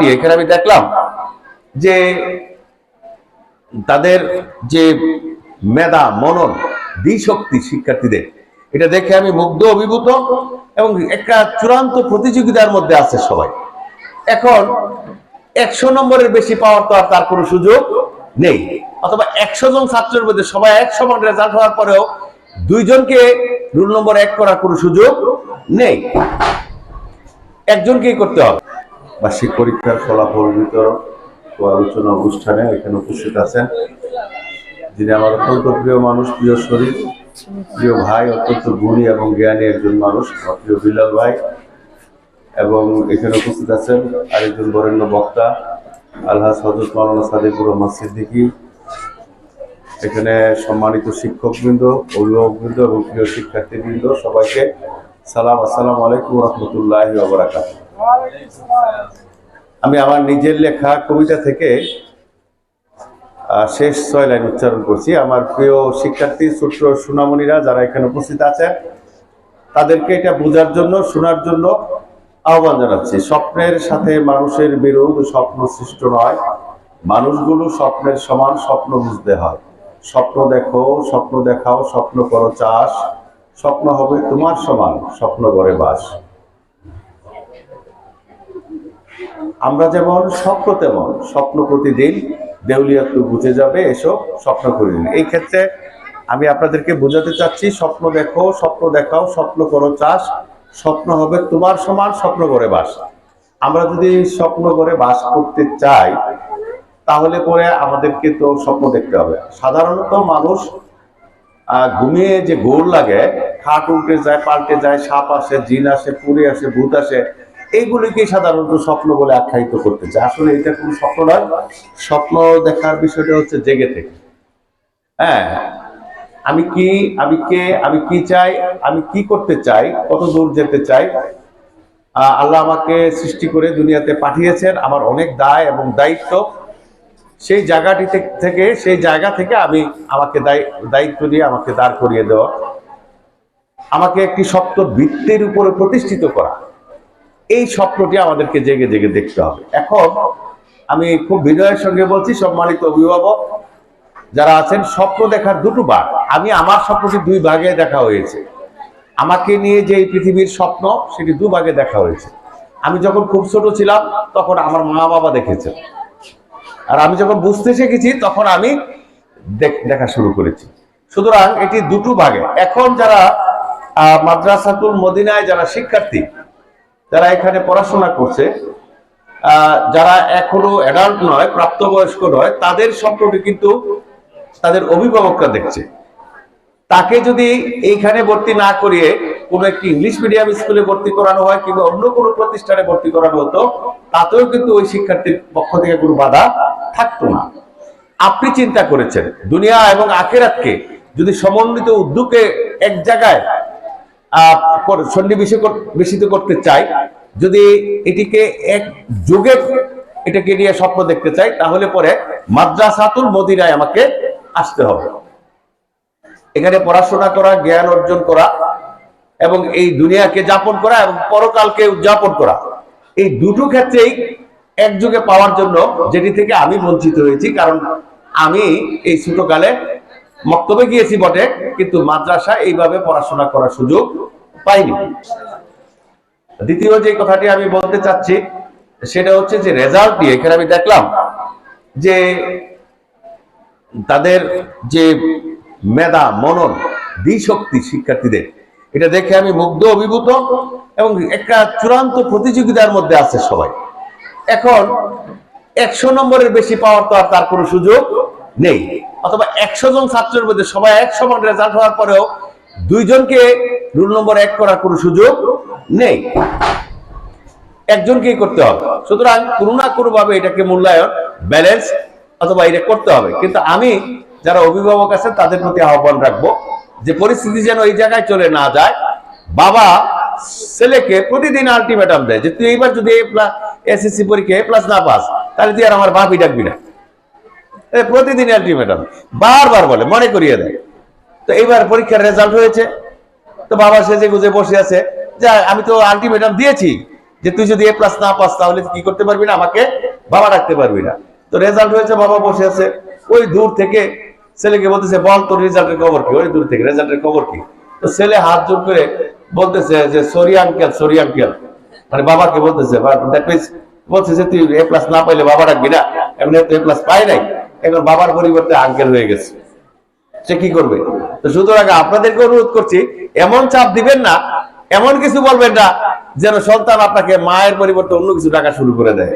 নিয়ে এখানে আমি দেখলাম যে তাদের যে মেধা মনন দ্বিশক্তি শিক্ষার্থীদের, এটা দেখে আমি মুগ্ধ অভিভূত এবং একটা চূড়ান্ত প্রতিযোগিতার মধ্যে আছে সবাই। এখন 100 নম্বরের বেশি পাওয়ার তো আর তার কোনো সুযোগ নেই, অথবা 100 জন ছাত্রের মধ্যে সবাই এক সমান রেজাল্ট হওয়ার পরেও 2 জনকে রোল নম্বর 1 করার কোনো সুযোগ নেই, একজনকেই করতে হবে। বার্ষিক পরীক্ষার ফলাফল বিতরণ ও আলোচনা অনুষ্ঠানে এখানে উপস্থিত আছেন যিনি আমার অত্যন্ত প্রিয় মানুষ, প্রিয় শরীর, প্রিয় ভাই, অত্যন্ত গুণী এবং জ্ঞানী একজন মানুষ, প্রিয় বিলাল ভাই। এবং এখানে উপস্থিত আছেন আরেকজন বরেণ্য বক্তা আলহাজ হযরত মাওলানা সাদেকুর রহমান সিদ্দিকী। এখানে সম্মানিত শিক্ষকবৃন্দ, অভিভাবকবৃন্দ এবং প্রিয় শিক্ষার্থীবৃন্দ, সবাইকে সালাম, আসসালামু আলাইকুম রহমতুল্লাহি ওয়া বারাকাতুহু। আমি আমার নিজের লেখা কবিতা থেকে শেষ 6 লাইন উচ্চারণ করছি। আমার প্রিয় শিক্ষার্থী ছোট্ট সোনামণিরা যারা এখানে উপস্থিত আছেন, তাদেরকে এটা বোঝার জন্য, শোনার জন্য আহ্বান জানাচ্ছি। স্বপ্নের সাথে মানুষের বিরোধ, স্বপ্ন সৃষ্ট নয়, মানুষগুলো স্বপ্নের সমান, স্বপ্ন বুঝতে হয়। স্বপ্ন দেখো, স্বপ্ন দেখাও, স্বপ্ন করো চাষ, স্বপ্ন হবে তোমার সমান, স্বপ্ন গড়ে বাস। আমরা যেমন স্বপ্ন তেমন, স্বপ্ন প্রতিদিন, দেউলিয়াত্ব বুঝে যাবে, এসব স্বপ্ন করিনি। এই ক্ষেত্রে আমি আপনাদেরকে বোঝাতে চাচ্ছি, স্বপ্ন দেখো, স্বপ্ন দেখাও, স্বপ্ন করো চাষ, স্বপ্ন হবে তোমার সমান, স্বপ্ন গড়ে বাস। আমরা যদি স্বপ্ন গড়ে বাস করতে চাই তাহলে পরে আমাদেরকে তো স্বপ্ন দেখতে হবে। সাধারণত মানুষ ঘুমিয়ে যে গোল লাগে, খাট উল্টে যায়, পাল্টে যায়, সাপ আসে, জিন আসে, পুড়ে আসে, ভূত আসে, এইগুলিকে সাধারণত স্বপ্ন বলে আখ্যায়িত করতে চায়। আসলে এটা কোনো স্বপ্ন নয়। স্বপ্ন দেখার বিষয়টা হচ্ছে জেগে থেকে, হ্যাঁ, আমি কি, আমি কে, আমি কি চাই, আমি কি করতে চাই, কত দূর যেতে চাই। আল্লাহ আমাকে সৃষ্টি করে দুনিয়াতে পাঠিয়েছেন, আমার অনেক দায় এবং দায়িত্ব। সেই জায়গাটি থেকে, সেই জায়গা থেকে আমি আমাকে দায়িত্ব দিয়ে আমাকে দাঁড় করিয়ে দেওয়া, আমাকে একটি শক্ত ভিত্তির উপরে প্রতিষ্ঠিত করা, এই স্বপ্নটি আমাদেরকে জেগে জেগে দেখতে হবে। এখন আমি খুব বিনয়ের সঙ্গে বলছি, সম্মানিত অভিভাবক যারা আছেন, স্বপ্ন দেখার দুটো ভাগ। আমি আমার স্বপ্নটি 2 ভাগে দেখা হয়েছে। আমাকে নিয়ে যে এই পৃথিবীর স্বপ্ন, সেটি 2 ভাগে দেখা হয়েছে। আমি যখন খুব ছোট ছিলাম তখন আমার মা বাবা দেখেছেন, আর আমি যখন বুঝতে শিখেছি তখন আমি দেখা শুরু করেছি। সুতরাং এটি 2টো ভাগে। এখন যারা মাদ্রাসাতুল মদিনায় যারা শিক্ষার্থী, যারা এখানে পড়াশোনা করছে, যারা এখনো অ্যাডাল্ট নয়, প্রাপ্তবয়স্ক নয়, তাদের স্বপ্নটি কিন্তু তাদের অভিভাবকরা দেখছে। তাকে যদি এইখানে ভর্তি না করিয়ে কোনো একটি ইংলিশ মিডিয়াম স্কুলে ভর্তি করানো হয় কিংবা অন্য কোনো প্রতিষ্ঠানে ভর্তি করানো হতো, তাতেও কিন্তু ওই শিক্ষার্থীর পক্ষ থেকে কোনো বাধা থাকতো না। আপনি চিন্তা করেছেন দুনিয়া এবং আখিরাতকে যদি সমন্বিত উদ্যোগে এক জায়গায় সন্নিবেশিত করতে চাই, যদি এটিকে এক যুগে এটাকে নিয়ে স্বপ্ন দেখতে চাই, তাহলে পরে মাদ্রাসাতুল মদিনায় আমাকে আসতে হবে। এখানে পড়াশোনা করা, জ্ঞান অর্জন করা এবং এই দুনিয়াকে যাপন করা এবং পরকালকে উদযাপন করা, এই দুটো ক্ষেত্রেই একযোগে পাওয়ার জন্য, যেটি থেকে আমি বঞ্চিত হয়েছি। কারণ আমি এই ছোটকালে মক্তবে গিয়েছি বটে, কিন্তু মাদ্রাসা এইভাবে পড়াশোনা করার সুযোগ পাইনি। দ্বিতীয় যে কথাটি আমি বলতে চাচ্ছি সেটা হচ্ছে যে রেজাল্ট নিয়ে এখানে আমি দেখলাম যে তাদের যে মেধা মনন দ্বিশক্তি শিক্ষার্থীদের, এটা দেখে আমি মুগ্ধ অভিভূত এবং একটা চূড়ান্ত প্রতিযোগিতার মধ্যে আছে সবাই। এখন 100 নম্বরের বেশি পাওয়ার তো আর তার কোনো সুযোগ নেই, অথবা 100 জন ছাত্রের মধ্যে সবাই এক সমান রেজাল্ট হওয়ার পরেও 2 জনকে রোল নম্বর 1 করার কোনো সুযোগ নেই, একজনকেই করতে হবে। সুতরাং কোনো না কোনো ভাবে এটাকে মূল্যায়ন, ব্যালেন্স অথবা এটা করতে হবে। কিন্তু আমি যারা অভিভাবক আছেন তাদের প্রতি আহ্বান রাখবো যে পরিস্থিতি যেন এই জায়গায় চলে না যায়। বাবা ছেলেকে প্রতিদিন আলটিমেটাম দেয় যে তুই এইবার যদি এসএসসি পরীক্ষা A+ না পাস, তাহলে তুই আর আমার বাপই ডাকবি না। প্রতিদিন আলটিমেটাম বারবার বলে, মনে করিয়ে দেয়। তো এইবার পরীক্ষার রেজাল্ট হয়েছে, তো বাবা সেজে গুজে বসে আছে যে আমি তো আলটিমেটাম দিয়েছি যে তুই যদি এ প্লাস না পাস তাহলে কি করতে পারবি না, আমাকে বাবা ডাকতে পারবি না। তো রেজাল্ট হয়েছে, বাবা বসে আছে, ওই দূর থেকে ছেলেকে বলতেছে বল তোর রেজাল্টের খবর কি, ওই দূর থেকে রেজাল্টের খবর কি। তো ছেলে হাত জোর করে বলতেছে যে সরি আঙ্কেল, সরি আঙ্কেল, মানে বাবাকে বলতেছে। বলছে যে তুই এ প্লাস না পাইলে বাবা ডাকবি না, এমনি তো এ প্লাস পাই নাই, এখন বাবার পরিবর্তে আঙ্কেল হয়ে গেছে, সে কি করবে? তো সুতরাং আপনাদেরকে অনুরোধ করছি, এমন চাপ দিবেন না, এমন কিছু বলবেন না যেন সন্তান আপনাকে মায়ের পরিবর্তে অন্য কিছু টাকা শুরু করে দেয়।